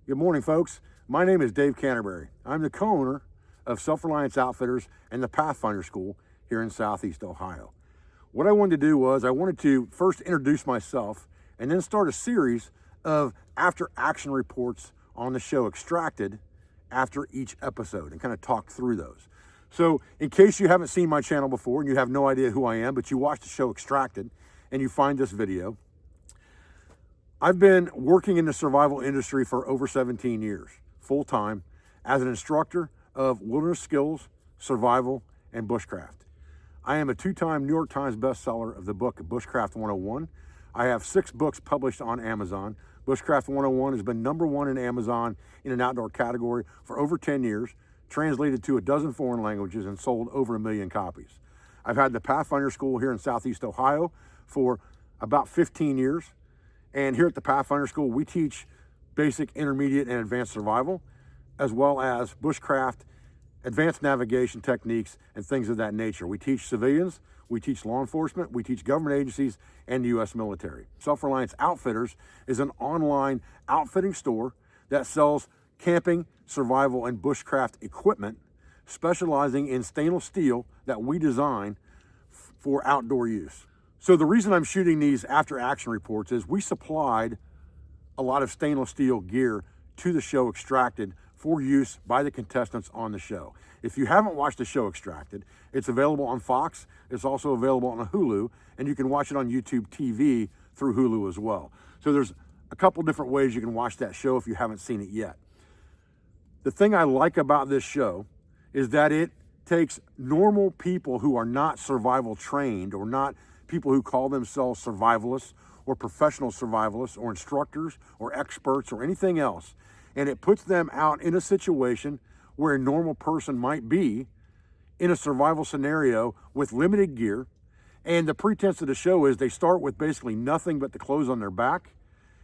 Good morning, folks. My name is Dave Canterbury. I'm the co-owner of Self-Reliance Outfitters and the Pathfinder School here in Southeast Ohio. What I wanted to do was I wanted to first introduce myself and then start a series of after-action reports on the show Extracted after each episode and kind of talk through those. So in case you haven't seen my channel before and you have no idea who I am, but you watched the show Extracted and you find this video, I've been working in the survival industry for over 17 years, full-time, as an instructor of wilderness skills, survival, and bushcraft. I am a two-time New York Times bestseller of the book Bushcraft 101. I have 6 books published on Amazon. Bushcraft 101 has been #1 in Amazon in an outdoor category for over 10 years, translated to a dozen foreign languages, and sold over 1 million copies. I've had the Pathfinder School here in Southeast Ohio for about 15 years. And here at the Pathfinder School, we teach basic, intermediate, and advanced survival, as well as bushcraft, advanced navigation techniques, and things of that nature. We teach civilians, we teach law enforcement, we teach government agencies, and the U.S. military. Self-Reliance Outfitters is an online outfitting store that sells camping, survival, and bushcraft equipment, specializing in stainless steel that we design for outdoor use. So the reason I'm shooting these after action reports is we supplied a lot of stainless steel gear to the show Extracted for use by the contestants on the show. If you haven't watched the show Extracted, it's available on Fox. It's also available on Hulu, and you can watch it on YouTube TV through Hulu as well. So there's a couple different ways you can watch that show if you haven't seen it yet. The thing I like about this show is that it takes normal people who are not survival trained or not people who call themselves survivalists or professional survivalists or instructors or experts or anything else, and it puts them out in a situation where a normal person might be in a survival scenario with limited gear. And the pretense of the show is they start with basically nothing but the clothes on their back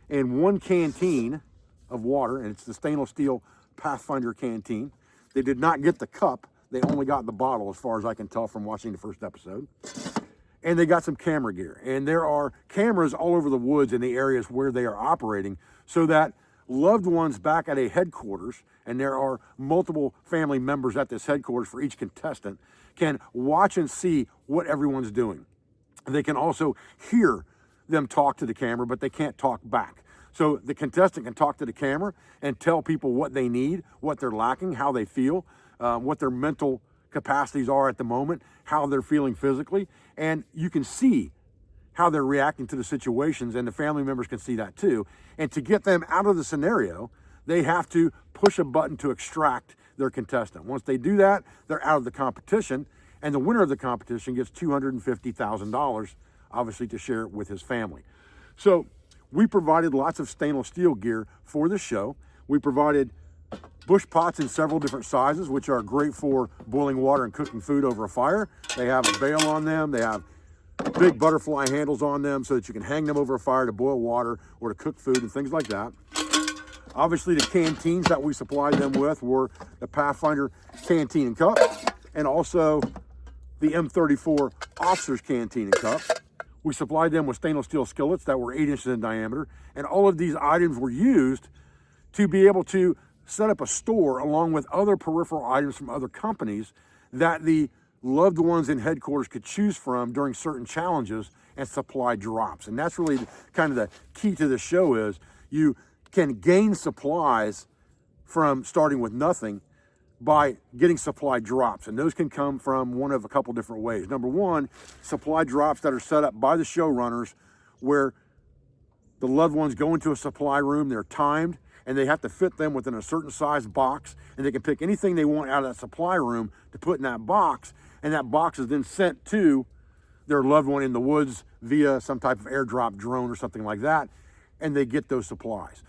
and 1 canteen of water, and it's the stainless steel Pathfinder canteen. They did not get the cup, they only got the bottle, as far as I can tell from watching the first episode. And they got some camera gear. And there are cameras all over the woods in the areas where they are operating, so that loved ones back at a headquarters, and there are multiple family members at this headquarters for each contestant, can watch and see what everyone's doing. They can also hear them talk to the camera, but they can't talk back. So the contestant can talk to the camera and tell people what they need, what they're lacking, how they feel, what their mental capacities are at the moment, how they're feeling physically, and you can see how they're reacting to the situations, and the family members can see that too. And to get them out of the scenario, they have to push a button to extract their contestant. Once they do that, they're out of the competition, and the winner of the competition gets $250,000, obviously, to share with his family. So we provided lots of stainless steel gear for the show. We provided bush pots in several different sizes, which are great for boiling water and cooking food over a fire. They have a bail on them. They have big butterfly handles on them so that you can hang them over a fire to boil water or to cook food and things like that. Obviously, the canteens that we supplied them with were the Pathfinder canteen and cup, and also the M34 officer's canteen and cup. We supplied them with stainless steel skillets that were 8 inches in diameter, and all of these items were used to be able to set up a store along with other peripheral items from other companies that the loved ones in headquarters could choose from during certain challenges and supply drops. And that's really kind of the key to the show, is you can gain supplies from starting with nothing by getting supply drops. And those can come from one of a couple different ways. Number one, supply drops that are set up by the showrunners where the loved ones go into a supply room, they're timed, and they have to fit them within a certain size box, and they can pick anything they want out of that supply room to put in that box, and that box is then sent to their loved one in the woods via some type of airdrop drone or something like that, and they get those supplies.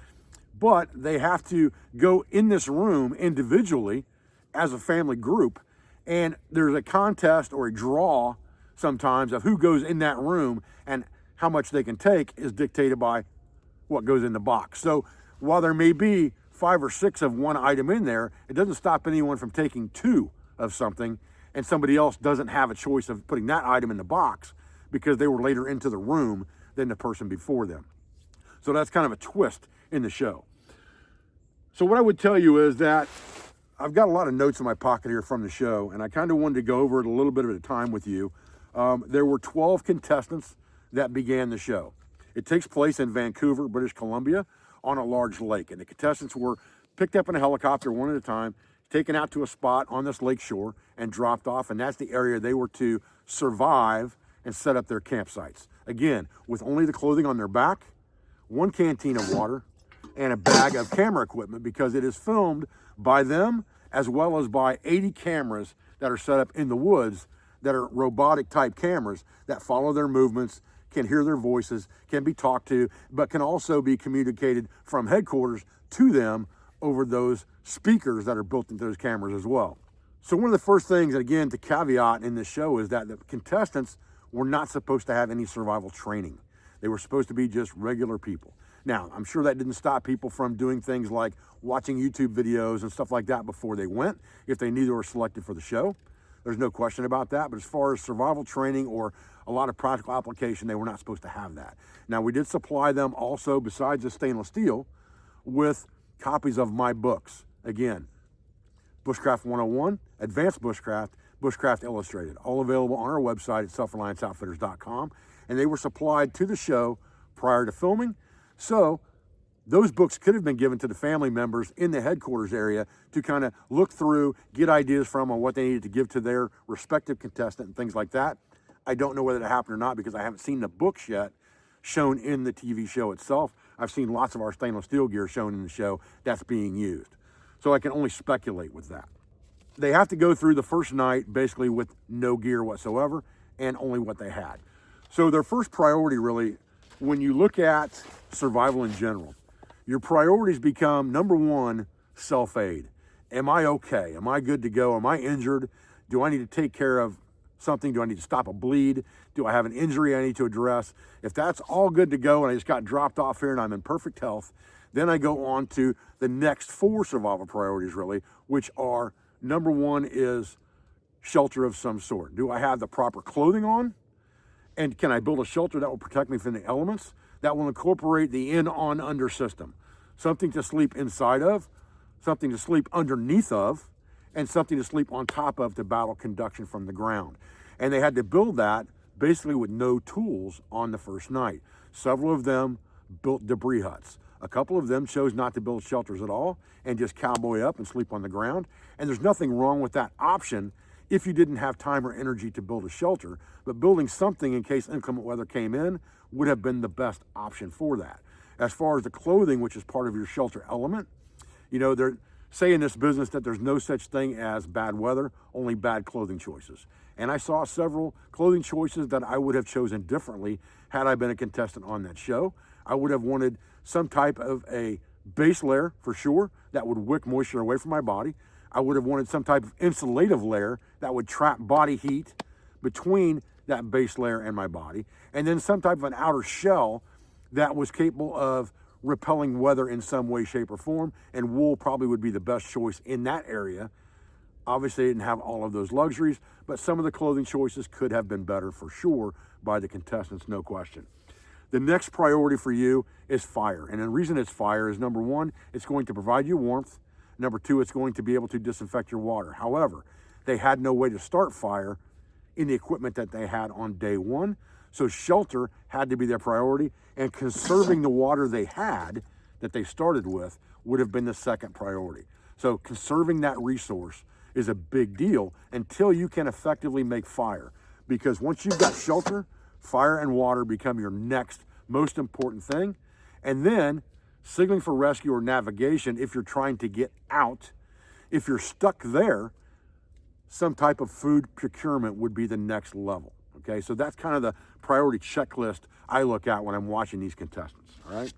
But they have to go in this room individually as a family group, and there's a contest or a draw sometimes of who goes in that room, and how much they can take is dictated by what goes in the box. So while there may be 5 or 6 of one item in there, it doesn't stop anyone from taking 2 of something, and somebody else doesn't have a choice of putting that item in the box because they were later into the room than the person before them. So that's kind of a twist in the show. So what I would tell you is that I've got a lot of notes in my pocket here from the show, and I kind of wanted to go over it a little bit at a time with you. There were 12 contestants that began the show. It takes place in Vancouver, British Columbia, on a large lake, and the contestants were picked up in a helicopter one at a time, taken out to a spot on this lake shore, and dropped off, and that's the area they were to survive and set up their campsites. Again, with only the clothing on their back, one canteen of water, and a bag of camera equipment, because it is filmed by them as well as by 80 cameras that are set up in the woods that are robotic type cameras that follow their movements, can hear their voices, can be talked to, but can also be communicated from headquarters to them over those speakers that are built into those cameras as well. So one of the first things, again, to caveat in this show, is that the contestants were not supposed to have any survival training. They were supposed to be just regular people. Now, I'm sure that didn't stop people from doing things like watching YouTube videos and stuff like that before they went, if they knew they were selected for the show. There's no question about that. But as far as survival training or a lot of practical application, they were not supposed to have that. Now, we did supply them also, besides the stainless steel, with copies of my books. Again, Bushcraft 101, Advanced Bushcraft, Bushcraft Illustrated, all available on our website at selfrelianceoutfitters.com. And they were supplied to the show prior to filming. So those books could have been given to the family members in the headquarters area to kind of look through, get ideas from on what they needed to give to their respective contestant and things like that. I don't know whether it happened or not because I haven't seen the books yet shown in the TV show itself. I've seen lots of our stainless steel gear shown in the show that's being used. So I can only speculate with that. They have to go through the first night basically with no gear whatsoever and only what they had. So their first priority really, when you look at survival in general, your priorities become, number one, self-aid. Am I okay? Am I good to go? Am I injured? Do I need to take care of something? Do I need to stop a bleed? Do I have an injury I need to address? If that's all good to go and I just got dropped off here and I'm in perfect health, then I go on to the next 4 survival priorities really, which are, number one is shelter of some sort. Do I have the proper clothing on? And can I build a shelter that will protect me from the elements? That will incorporate the in-on-under system. Something to sleep inside of, something to sleep underneath of, and something to sleep on top of to battle conduction from the ground. And they had to build that basically with no tools on the first night. Several of them built debris huts. A couple of them chose not to build shelters at all and just cowboy up and sleep on the ground. And there's nothing wrong with that option if you didn't have time or energy to build a shelter, but building something in case inclement weather came in would have been the best option for that. As far as the clothing, which is part of your shelter element, you know, they're saying in this business that there's no such thing as bad weather, only bad clothing choices. And I saw several clothing choices that I would have chosen differently had I been a contestant on that show. I would have wanted some type of a base layer for sure that would wick moisture away from my body. I would have wanted some type of insulative layer that would trap body heat between that base layer and my body. And then some type of an outer shell that was capable of repelling weather in some way, shape, or form. And wool probably would be the best choice in that area. Obviously, they didn't have all of those luxuries, but some of the clothing choices could have been better for sure by the contestants, no question. The next priority for you is fire. And the reason it's fire is, number one, it's going to provide you warmth. Number two, it's going to be able to disinfect your water. However, they had no way to start fire in the equipment that they had on day one. So shelter had to be their priority, and conserving the water they had that they started with would have been the second priority. So conserving that resource is a big deal until you can effectively make fire. Because once you've got shelter, fire and water become your next most important thing. And then signaling for rescue or navigation if you're trying to get out. If you're stuck there, some type of food procurement would be the next level. Okay, so that's kind of the priority checklist I look at when I'm watching these contestants, all right?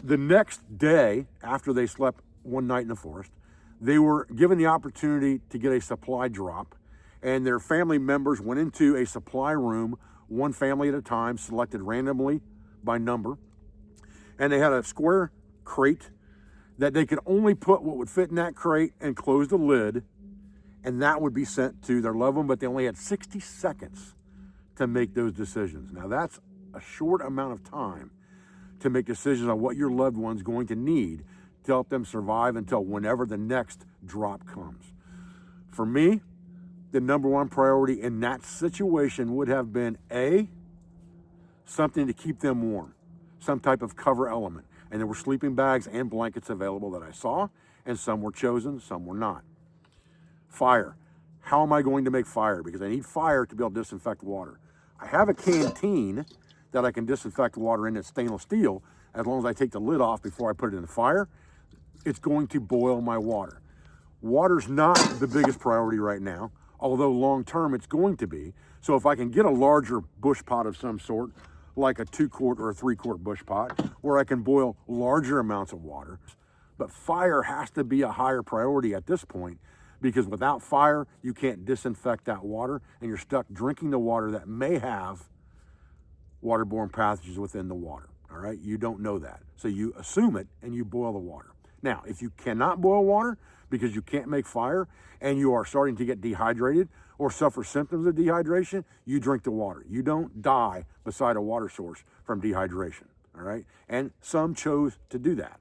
The next day, after they slept one night in the forest, they were given the opportunity to get a supply drop, and their family members went into a supply room, one family at a time, selected randomly by number, and they had a square crate that they could only put what would fit in that crate and close the lid, and that would be sent to their loved one, but they only had 60 seconds to make those decisions. Now that's a short amount of time to make decisions on what your loved one's going to need to help them survive until whenever the next drop comes. For me, the number one priority in that situation would have been A, something to keep them warm, some type of cover element. And there were sleeping bags and blankets available that I saw, and some were chosen, some were not. Fire. How am I going to make fire? Because I need fire to be able to disinfect water. I have a canteen that I can disinfect water in. It's stainless steel. As long as I take the lid off before I put it in the fire, it's going to boil my water. Water's not the biggest priority right now, although long term it's going to be. So if I can get a larger bush pot of some sort, like a 2-quart or a 3-quart bush pot, where I can boil larger amounts of water. But fire has to be a higher priority at this point, because without fire, you can't disinfect that water, and you're stuck drinking the water that may have waterborne pathogens within the water, all right? You don't know that. So you assume it, and you boil the water. Now, if you cannot boil water because you can't make fire, and you are starting to get dehydrated or suffer symptoms of dehydration, you drink the water. You don't die beside a water source from dehydration, all right? And some chose to do that.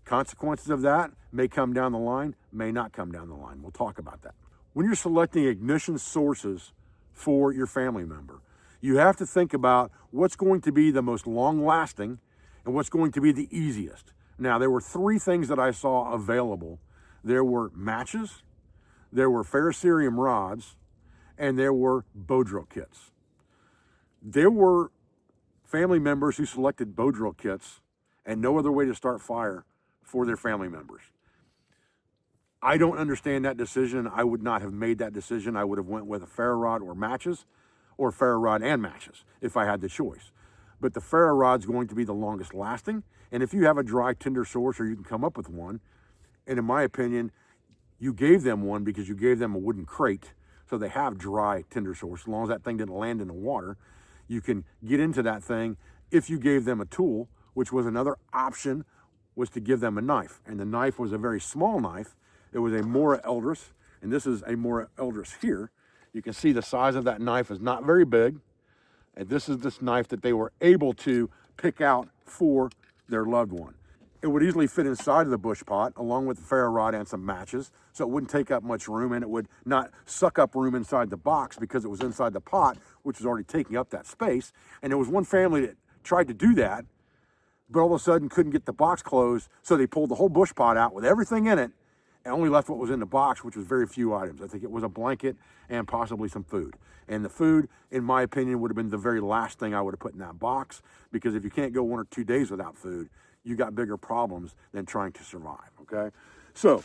Consequences of that may come down the line, may not come down the line. We'll talk about that. When you're selecting ignition sources for your family member, you have to think about what's going to be the most long-lasting and what's going to be the easiest. Now, there were 3 things that I saw available. There were matches, there were ferrocerium rods, and there were bow drill kits. There were family members who selected bow drill kits and no other way to start fire for their family members. I don't understand that decision. I would not have made that decision. I would have went with a ferro rod or matches, or ferro rod and matches if I had the choice. But the ferro rod's going to be the longest lasting. And if you have a dry tinder source, or you can come up with one, and in my opinion, you gave them one because you gave them a wooden crate, so they have dry tinder source. As long as that thing didn't land in the water, you can get into that thing. If you gave them a tool, which was another option, was to give them a knife. And the knife was a very small knife. It was a Mora Eldris, and this is a Mora Eldris here. You can see the size of that knife is not very big. And this is this knife that they were able to pick out for their loved one. It would easily fit inside of the bush pot along with the ferro rod and some matches, so it wouldn't take up much room, and it would not suck up room inside the box because it was inside the pot, which was already taking up that space. And there was one family that tried to do that, but all of a sudden couldn't get the box closed, so they pulled the whole bush pot out with everything in it and only left what was in the box, which was very few items. I think it was a blanket and possibly some food. And the food, in my opinion, would have been the very last thing I would have put in that box, because if you can't go 1 or 2 days without food, you got bigger problems than trying to survive, okay? So,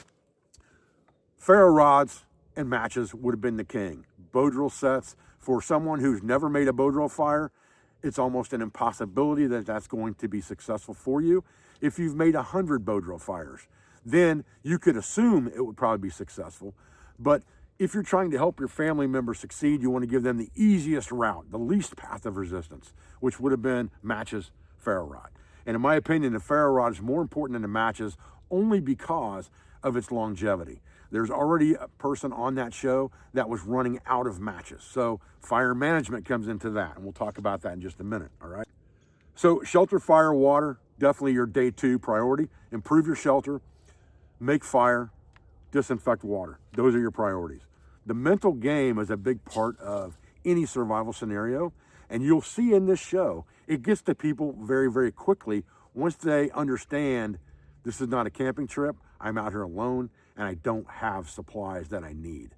ferro rods and matches would have been the king. Bow drill sets, for someone who's never made a bow drill fire, it's almost an impossibility that that's going to be successful for you. If you've made 100 bow drill fires, then you could assume it would probably be successful. But if you're trying to help your family member succeed, you want to give them the easiest route, the least path of resistance, which would have been matches, ferro rod. And in my opinion, the ferro rod is more important than the matches only because of its longevity. There's already a person on that show that was running out of matches. So fire management comes into that, and we'll talk about that in just a minute, all right? So shelter, fire, water, definitely your day 2 priority. Improve your shelter, make fire, disinfect water. Those are your priorities. The mental game is a big part of any survival scenario, and you'll see in this show, it gets to people very, very quickly once they understand this is not a camping trip, I'm out here alone, and I don't have supplies that I need.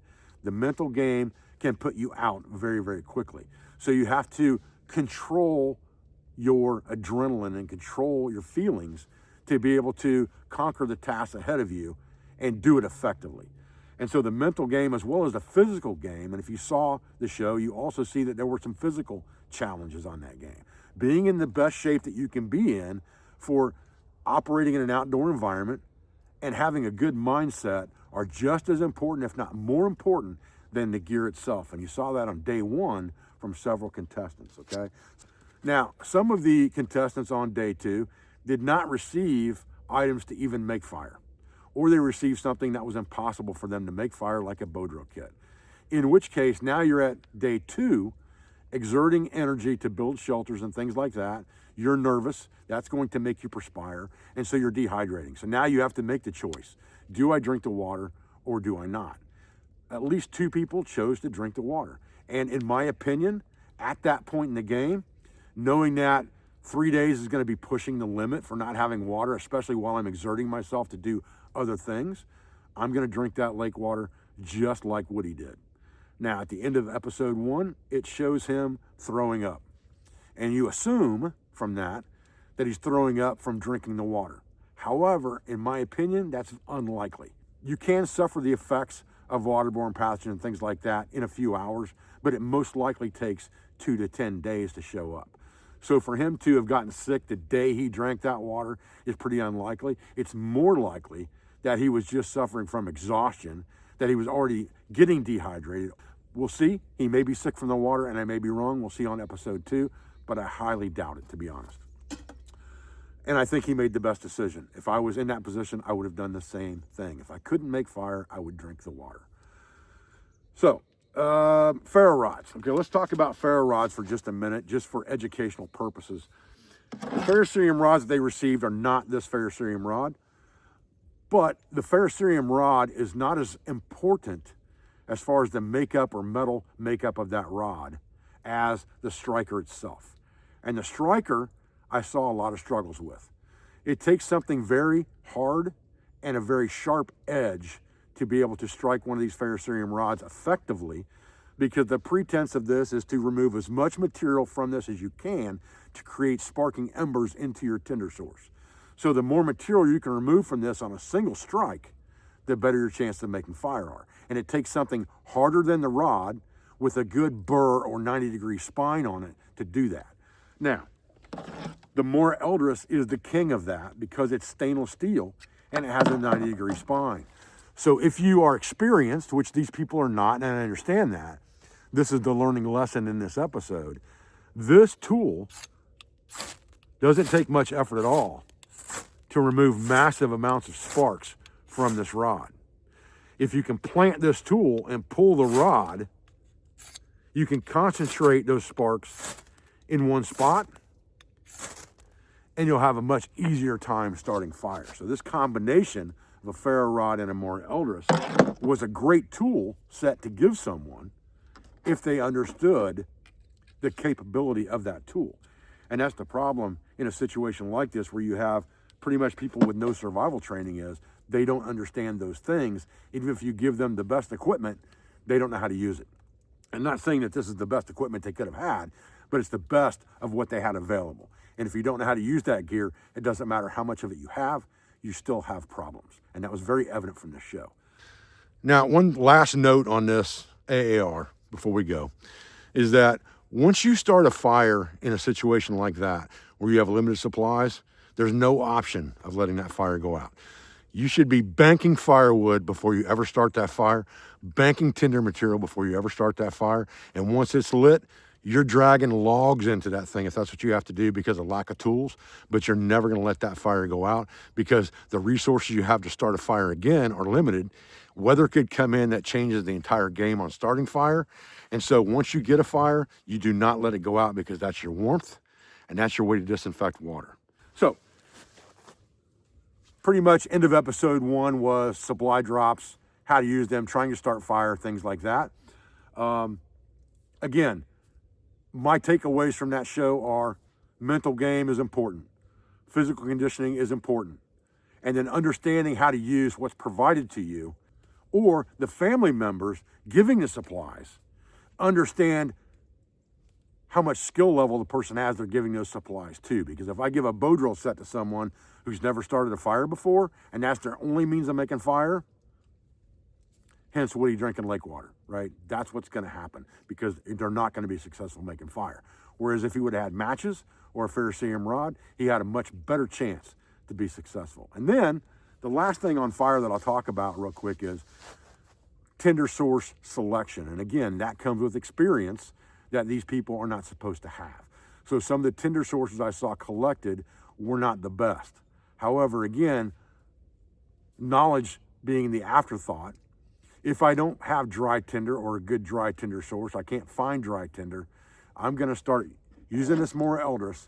The mental game can put you out very, very quickly. So you have to control your adrenaline and control your feelings to be able to conquer the task ahead of you and do it effectively. And so the mental game as well as the physical game, and if you saw the show, you also see that there were some physical challenges on that game. Being in the best shape that you can be in for operating in an outdoor environment and having a good mindset are just as important, if not more important, than the gear itself. And you saw that on day 1 from several contestants, okay? Now, some of the contestants on day 2 did not receive items to even make fire, or they received something that was impossible for them to make fire, like a bow drill kit. In which case, now you're at day 2, exerting energy to build shelters and things like that. You're nervous. That's going to make you perspire. And so you're dehydrating. So now you have to make the choice. Do I drink the water or do I not? At least 2 people chose to drink the water. And in my opinion, at that point in the game, knowing that 3 days is going to be pushing the limit for not having water, especially while I'm exerting myself to do other things, I'm going to drink that lake water just like Woody did. Now, at the end of episode 1, it shows him throwing up. And you assume from that he's throwing up from drinking the water. However, in my opinion, that's unlikely. You can suffer the effects of waterborne pathogens and things like that in a few hours, but it most likely takes 2 to 10 days to show up. So for him to have gotten sick the day he drank that water is pretty unlikely. It's more likely that he was just suffering from exhaustion, that he was already getting dehydrated. We'll see. He may be sick from the water, and I may be wrong. We'll see on episode 2, but I highly doubt it, to be honest. And I think he made the best decision. If I was in that position, I would have done the same thing. If I couldn't make fire, I would drink the water. So, ferro rods. Okay, let's talk about ferro rods for just a minute, just for educational purposes. The ferrocerium rods that they received are not this ferrocerium rod, but the ferrocerium rod is not as important as far as the makeup or metal makeup of that rod as the striker itself. And the striker, I saw a lot of struggles with. It takes something very hard and a very sharp edge to be able to strike one of these ferrocerium rods effectively, because the pretense of this is to remove as much material from this as you can to create sparking embers into your tinder source. So the more material you can remove from this on a single strike, the better your chances of making fire are. And it takes something harder than the rod with a good burr or 90-degree spine on it to do that. Now, the Mora Eldris is the king of that because it's stainless steel and it has a 90-degree spine. So if you are experienced, which these people are not, and I understand that, this is the learning lesson in this episode. This tool doesn't take much effort at all to remove massive amounts of sparks from this rod. If you can plant this tool and pull the rod, you can concentrate those sparks in one spot, and you'll have a much easier time starting fire. So this combination of a ferro rod and a Mora Eldris was a great tool set to give someone if they understood the capability of that tool. And that's the problem in a situation like this where you have pretty much people with no survival training is they don't understand those things. Even if you give them the best equipment, they don't know how to use it. I'm not saying that this is the best equipment they could have had, but it's the best of what they had available. And if you don't know how to use that gear, it doesn't matter how much of it you have, you still have problems. And that was very evident from this show. Now, one last note on this AAR before we go is that once you start a fire in a situation like that, where you have limited supplies, there's no option of letting that fire go out. You should be banking firewood before you ever start that fire, banking tinder material before you ever start that fire. And once it's lit, you're dragging logs into that thing if that's what you have to do because of lack of tools, but you're never going to let that fire go out because the resources you have to start a fire again are limited. Weather could come in that changes the entire game on starting fire. And so once you get a fire, you do not let it go out because that's your warmth and that's your way to disinfect water. So pretty much end of episode 1 was supply drops, how to use them, trying to start fire, things like that. Again, my takeaways from that show are mental game is important. Physical conditioning is important. And then understanding how to use what's provided to you or the family members giving the supplies, understand how much skill level the person has they're giving those supplies to. Because if I give a bow drill set to someone who's never started a fire before and that's their only means of making fire, hence Woody drinking lake water, right? That's what's going to happen because they're not going to be successful making fire. Whereas if he would have had matches or a ferrocerium rod, he had a much better chance to be successful. And then the last thing on fire that I'll talk about real quick is tinder source selection. And again, that comes with experience that these people are not supposed to have. So some of the tinder sources I saw collected were not the best. However, again, knowledge being the afterthought, if I don't have dry tinder or a good dry tinder source, I can't find dry tinder, I'm gonna start using this more Eldris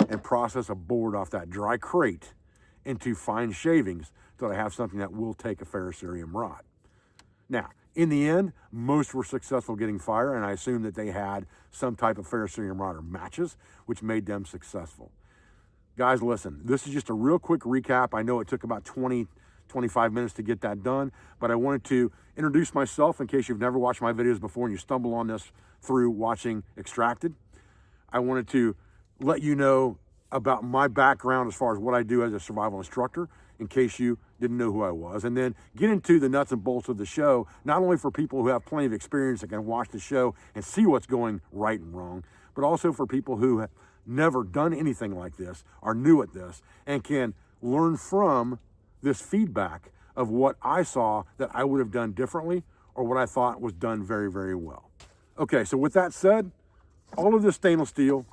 and process a board off that dry crate into fine shavings till I have something that will take a ferrocerium rod. Now, in the end, most were successful getting fire, and I assume that they had some type of ferrocerium rod or matches, which made them successful. Guys, listen, this is just a real quick recap. I know it took about 25 minutes to get that done, but I wanted to introduce myself in case you've never watched my videos before and you stumble on this through watching Extracted. I wanted to let you know about my background as far as what I do as a survival instructor, in case you didn't know who I was, and then get into the nuts and bolts of the show, not only for people who have plenty of experience that can watch the show and see what's going right and wrong, but also for people who have never done anything like this, are new at this, and can learn from this feedback of what I saw that I would have done differently or what I thought was done very, very well. Okay, so with that said, all of this stainless steel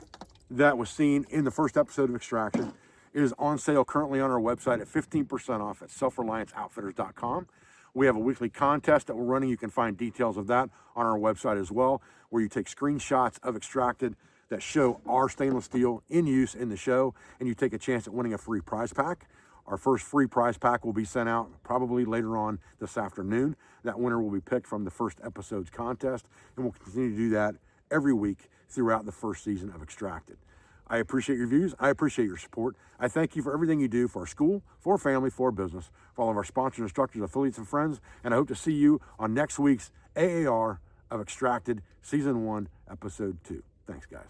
that was seen in the first episode of Extraction is on sale currently on our website at 15% off at selfrelianceoutfitters.com. We have a weekly contest that we're running. You can find details of that on our website as well, where you take screenshots of Extracted that show our stainless steel in use in the show, and you take a chance at winning a free prize pack. Our first free prize pack will be sent out probably later on this afternoon. That winner will be picked from the first episode's contest, and we'll continue to do that every week throughout the first season of Extracted. I appreciate your views. I appreciate your support. I thank you for everything you do for our school, for our family, for our business, for all of our sponsors, instructors, affiliates, and friends. And I hope to see you on next week's AAR of Extracted Season 1, Episode 2. Thanks, guys.